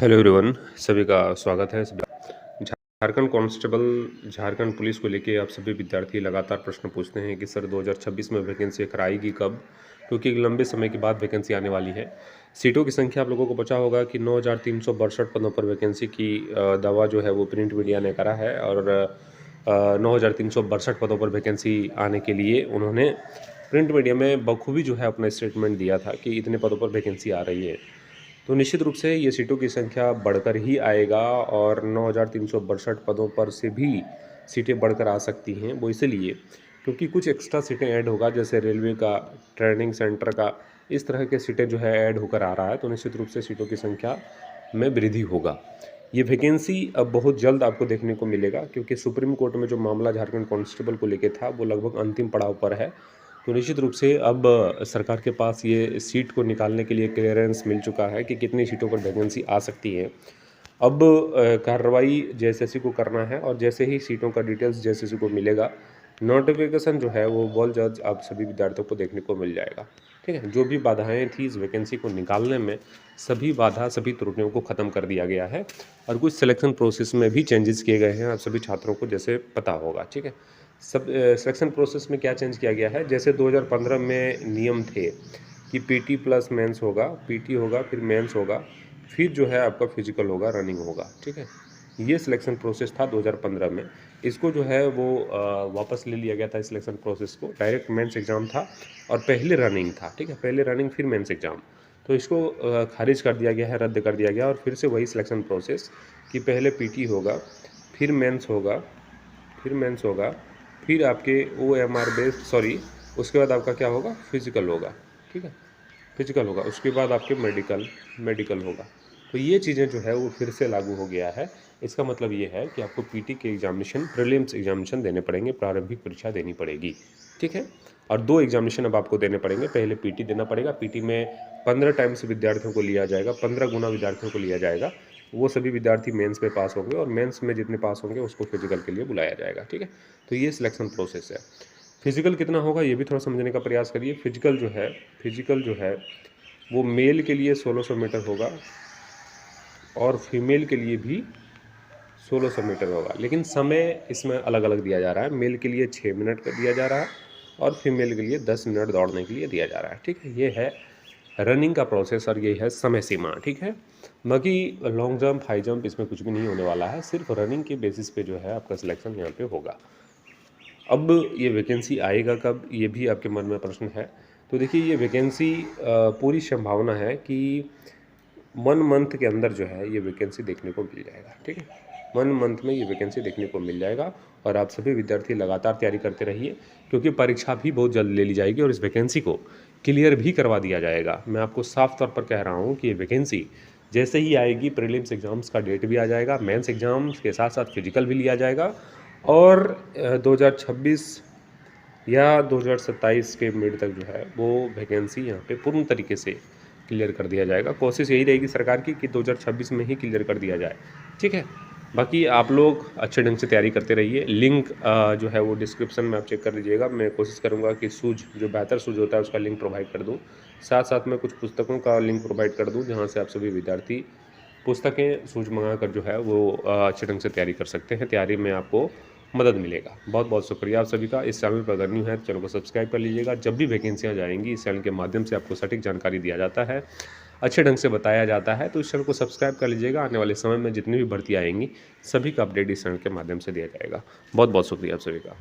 Hello everyone, सभी का स्वागत है। झारखंड कांस्टेबल, झारखंड पुलिस को लेके आप सभी विद्यार्थी लगातार प्रश्न पूछते हैं कि सर 2026 में वैकेंसी आखिर आएगी कब, क्योंकि एक लंबे समय के बाद वैकेंसी आने वाली है। सीटों की संख्या आप लोगों को पता होगा कि 9,362 पदों पर वैकेंसी की दावा जो है वो प्रिंट मीडिया ने करा है और 9,362 पदों पर वैकेंसी आने के लिए उन्होंने प्रिंट मीडिया में बखूबी जो है अपना स्टेटमेंट दिया था कि इतने पदों पर वैकेंसी आ रही है। तो निश्चित रूप से ये सीटों की संख्या बढ़कर ही आएगा और 9,362 पदों पर से भी सीटें बढ़कर आ सकती हैं। वो इसलिए क्योंकि कुछ एक्स्ट्रा सीटें ऐड होगा, जैसे रेलवे का, ट्रेनिंग सेंटर का, इस तरह के सीटें जो है ऐड होकर आ रहा है। तो निश्चित रूप से सीटों की संख्या में वृद्धि होगा। ये वैकेंसी अब बहुत जल्द आपको देखने को मिलेगा, क्योंकि सुप्रीम कोर्ट में जो मामला झारखंड कांस्टेबल को लेके था वो लगभग अंतिम पड़ाव पर है। तो निश्चित रूप से अब सरकार के पास ये सीट को निकालने के लिए क्लियरेंस मिल चुका है कि कितनी सीटों पर वैकेंसी आ सकती है। अब कार्रवाई जेएसएससी को करना है और जैसे ही सीटों का डिटेल्स जेएसएससी को मिलेगा, नोटिफिकेशन जो है वो बहुत जल्द आप सभी विद्यार्थियों को देखने को मिल जाएगा। ठीक है, जो भी बाधाएं थी इस वैकेंसी को निकालने में, सभी बाधा, सभी त्रुटियों को ख़त्म कर दिया गया है और कुछ सिलेक्शन प्रोसेस में भी चेंजेस किए गए हैं, आप सभी छात्रों को जैसे पता होगा। ठीक है, सब सिलेक्शन प्रोसेस में क्या चेंज किया गया है, जैसे 2015 में नियम थे कि पीटी प्लस मेंस होगा, पीटी होगा, फिर मेंस होगा, फिर जो है आपका फिजिकल होगा, रनिंग होगा। ठीक है, ये सिलेक्शन प्रोसेस था 2015 में। इसको जो है वो वापस ले लिया गया था। इस सिलेक्शन प्रोसेस को डायरेक्ट मेंस एग्ज़ाम था और पहले रनिंग था। ठीक है, पहले रनिंग फिर मेंस एग्ज़ाम। तो इसको खारिज कर दिया गया है, रद्द कर दिया गया और फिर से वही सिलेक्शन प्रोसेस कि पहले पीटी होगा, फिर मेंस होगा, फिर मेंस होगा, फिर आपके ओएमआर बेस्ड उसके बाद आपका क्या होगा, फिजिकल होगा। ठीक है, फिजिकल होगा, उसके बाद आपके मेडिकल होगा। तो ये चीज़ें जो है वो फिर से लागू हो गया है। इसका मतलब ये है कि आपको पीटी के एग्जामिनेशन, प्रीलिम्स एग्जामिनेशन देने पड़ेंगे, प्रारंभिक परीक्षा देनी पड़ेगी। ठीक है, और 2 एग्जामिनेशन अब आपको देने पड़ेंगे। पहले पीटी देना पड़ेगा, पीटी में 15 टाइम्स विद्यार्थियों को लिया जाएगा, 15 गुना विद्यार्थियों को लिया जाएगा। वो सभी विद्यार्थी मेंस में पास होंगे और मेंस में जितने पास होंगे उसको फिजिकल के लिए बुलाया जाएगा। ठीक है, तो ये सिलेक्शन प्रोसेस है। फिजिकल कितना होगा ये भी थोड़ा समझने का प्रयास करिए। फिजिकल जो है वो मेल के लिए 1600 मीटर होगा और फीमेल के लिए भी 1600 मीटर होगा, लेकिन समय इसमें अलग अलग दिया जा रहा है। मेल के लिए 6 मिनट का दिया जा रहा है और फीमेल के लिए 10 मिनट दौड़ने के लिए दिया जा रहा है। ठीक है, ये है रनिंग का प्रोसेस और ये है समय सीमा। ठीक है, बाकी लॉन्ग जंप, हाई जंप, इसमें कुछ भी नहीं होने वाला है। सिर्फ रनिंग के बेसिस पे जो है आपका सिलेक्शन यहाँ पे होगा। अब ये वैकेंसी आएगा कब, ये भी आपके मन में प्रश्न है। तो देखिए, ये वैकेंसी पूरी संभावना है कि 1 मंथ के अंदर जो है ये वैकेंसी देखने को मिल जाएगा। ठीक है, 1 मंथ में ये वैकेंसी देखने को मिल जाएगा और आप सभी विद्यार्थी लगातार तैयारी करते रहिए, क्योंकि परीक्षा भी बहुत जल्द ले ली जाएगी और इस वैकेंसी को क्लियर भी करवा दिया जाएगा। मैं आपको साफ तौर पर कह रहा हूँ कि ये वैकेंसी जैसे ही आएगी, प्रीलिम्स एग्ज़ाम्स का डेट भी आ जाएगा, मेंस एग्ज़ाम्स के साथ साथ फिजिकल भी लिया जाएगा और 2026 या 2027 के मिड तक जो है वो वैकेंसी यहाँ पे पूर्ण तरीके से क्लियर कर दिया जाएगा। कोशिश यही रहेगी सरकार की कि 2026 में ही क्लियर कर दिया जाए। ठीक है, बाकी आप लोग अच्छे ढंग से तैयारी करते रहिए। लिंक जो है वो डिस्क्रिप्शन में आप चेक कर लीजिएगा। मैं कोशिश करूँगा कि सूझ, जो बेहतर सूझ होता है उसका लिंक प्रोवाइड कर दूँ। साथ साथ में कुछ पुस्तकों का लिंक प्रोवाइड कर दूँ, जहाँ से आप सभी विद्यार्थी पुस्तकें सूझ मंगा कर जो है वो अच्छे ढंग से तैयारी कर सकते हैं। तैयारी में आपको मदद मिलेगा। बहुत बहुत शुक्रिया आप सभी का। इस चैनल पर अगर न्यू है तो चैनल को सब्सक्राइब कर लीजिएगा। जब भी वैकेंसियाँ जाएंगी इस चैनल के माध्यम से आपको सटीक जानकारी दिया जाता है, अच्छे ढंग से बताया जाता है। तो इस चैनल को सब्सक्राइब कर लीजिएगा। आने वाले समय में जितनी भी भर्ती आएंगी सभी का अपडेट इस चैनल के माध्यम से दिया जाएगा। बहुत बहुत शुक्रिया आप सभी का।